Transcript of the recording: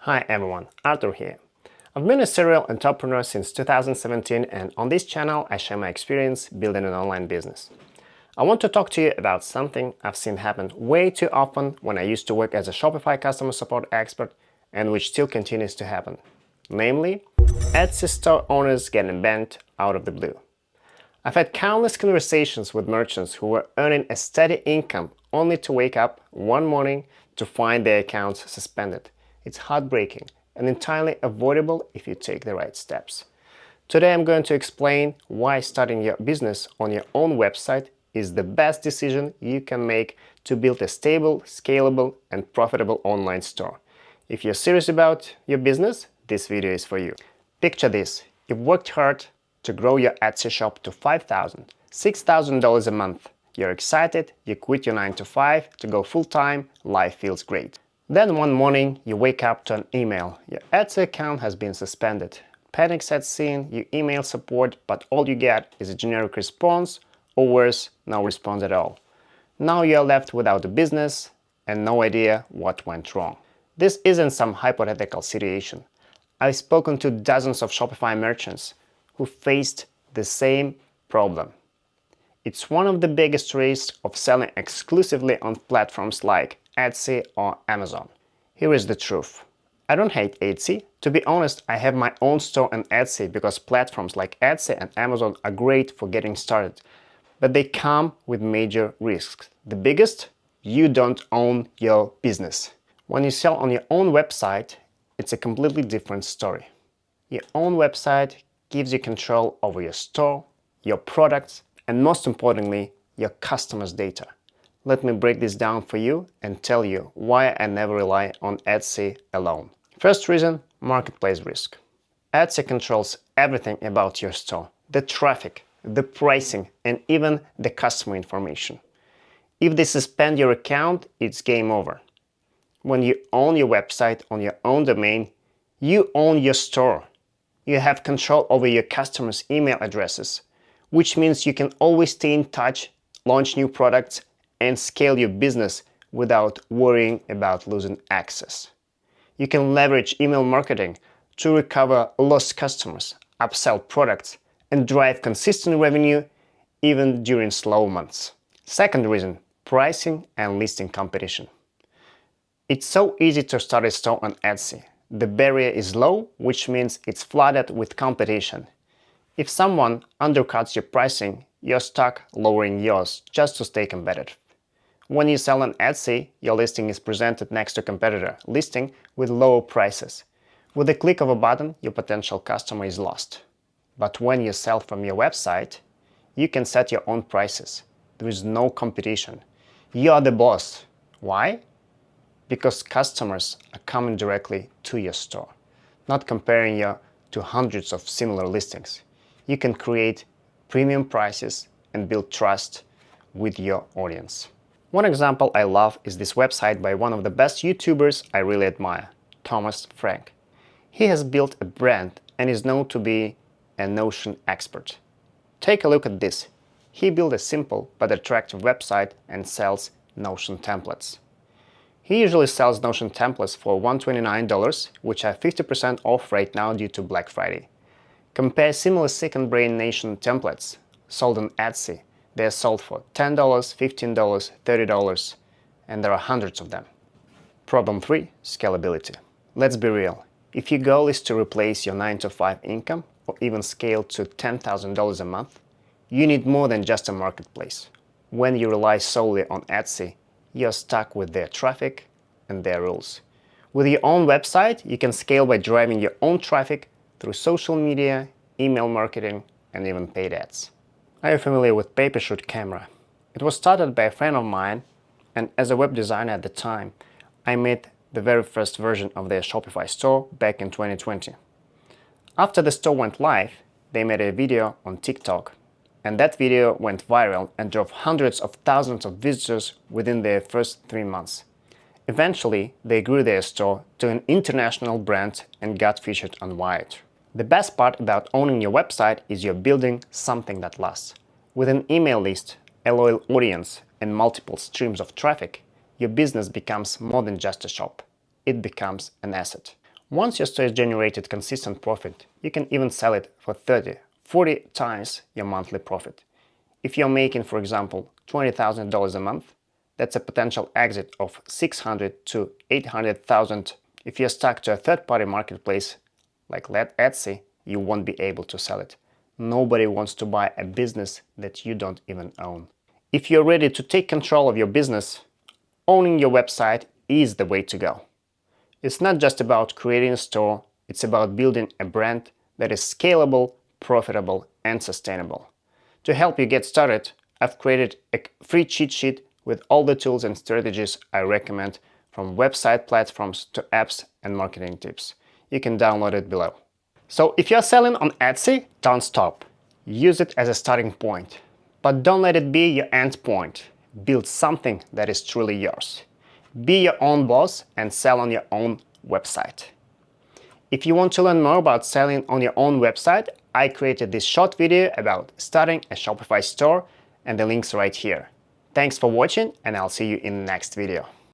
Hi everyone, Arthur here. I've been a serial entrepreneur since 2017 and on this channel I share my experience building an online business. I want to talk to you about something I've seen happen way too often when I used to work as a Shopify customer support expert and which still continues to happen. Namely, Etsy store owners getting banned out of the blue. I've had countless conversations with merchants who were earning a steady income only to wake up one morning to find their accounts suspended. It's heartbreaking and entirely avoidable if you take the right steps. Today I'm going to explain why starting your business on your own website is the best decision you can make to build a stable, scalable, and profitable online store. If you're serious about your business, this video is for you. Picture this: you've worked hard to grow your Etsy shop to $5,000, $6,000 a month. You're excited, you quit your 9 to 5 to go full-time, life feels great. Then one morning you wake up to an email. Your Etsy account has been suspended. Panic sets in, you email support, but all you get is a generic response, or worse, no response at all. Now you're left without a business and no idea what went wrong. This isn't some hypothetical situation. I've spoken to dozens of Shopify merchants who faced the same problem. It's one of the biggest risks of selling exclusively on platforms like Etsy or Amazon. Here is the truth. I don't hate Etsy. To be honest, I have my own store on Etsy because platforms like Etsy and Amazon are great for getting started. But they come with major risks. The biggest? You don't own your business. When you sell on your own website, it's a completely different story. Your own website gives you control over your store, your products, and most importantly, your customers' data. Let me break this down for you and tell you why I never rely on Etsy alone. First reason, marketplace risk. Etsy controls everything about your store: the traffic, the pricing, and even the customer information. If they suspend your account, it's game over. When you own your website on your own domain, you own your store. You have control over your customers' email addresses, which means you can always stay in touch, launch new products, and scale your business without worrying about losing access. You can leverage email marketing to recover lost customers, upsell products, and drive consistent revenue even during slow months. Second reason, pricing and listing competition. It's so easy to start a store on Etsy. The barrier is low, which means it's flooded with competition. If someone undercuts your pricing, you're stuck lowering yours just to stay competitive. When you sell on Etsy, your listing is presented next to a competitor listing with lower prices. With a click of a button, your potential customer is lost. But when you sell from your website, you can set your own prices. There is no competition. You are the boss. Why? Because customers are coming directly to your store, not comparing you to hundreds of similar listings. You can create premium prices and build trust with your audience. One example I love is this website by one of the best YouTubers I really admire, Thomas Frank. He has built a brand and is known to be a Notion expert. Take a look at this. He built a simple but attractive website and sells Notion templates. He usually sells Notion templates for $129, which are 50% off right now due to Black Friday. Compare similar Second Brain Nation templates sold on Etsy. They are sold for $10, $15, $30, and there are hundreds of them. Problem 3. Scalability. Let's be real. If your goal is to replace your 9 to 5 income or even scale to $10,000 a month, you need more than just a marketplace. When you rely solely on Etsy, you're stuck with their traffic and their rules. With your own website, you can scale by driving your own traffic through social media, email marketing, and even paid ads. Are you familiar with pay-per-shoot camera? It was started by a friend of mine, and as a web designer at the time, I made the very first version of their Shopify store back in 2020. After the store went live, they made a video on TikTok, and that video went viral and drove hundreds of thousands of visitors within their first 3 months. Eventually, they grew their store to an international brand and got featured on Wired. The best part about owning your website is you're building something that lasts. With an email list, a loyal audience, and multiple streams of traffic, your business becomes more than just a shop. It becomes an asset. Once your store has generated consistent profit, you can even sell it for 30, 40 times your monthly profit. If you're making, for example, $20,000 a month, that's a potential exit of $600,000 to $800,000. If you're stuck to a third-party marketplace like Etsy, you won't be able to sell it. Nobody wants to buy a business that you don't even own. If you're ready to take control of your business, owning your website is the way to go. It's not just about creating a store, it's about building a brand that is scalable, profitable, and sustainable. To help you get started, I've created a free cheat sheet with all the tools and strategies I recommend, from website platforms to apps and marketing tips. You can download it below. So if you're selling on Etsy, don't stop. Use it as a starting point. But don't let it be your end point. Build something that is truly yours. Be your own boss and sell on your own website. If you want to learn more about selling on your own website, I created this short video about starting a Shopify store, and the link's right here. Thanks for watching, and I'll see you in the next video.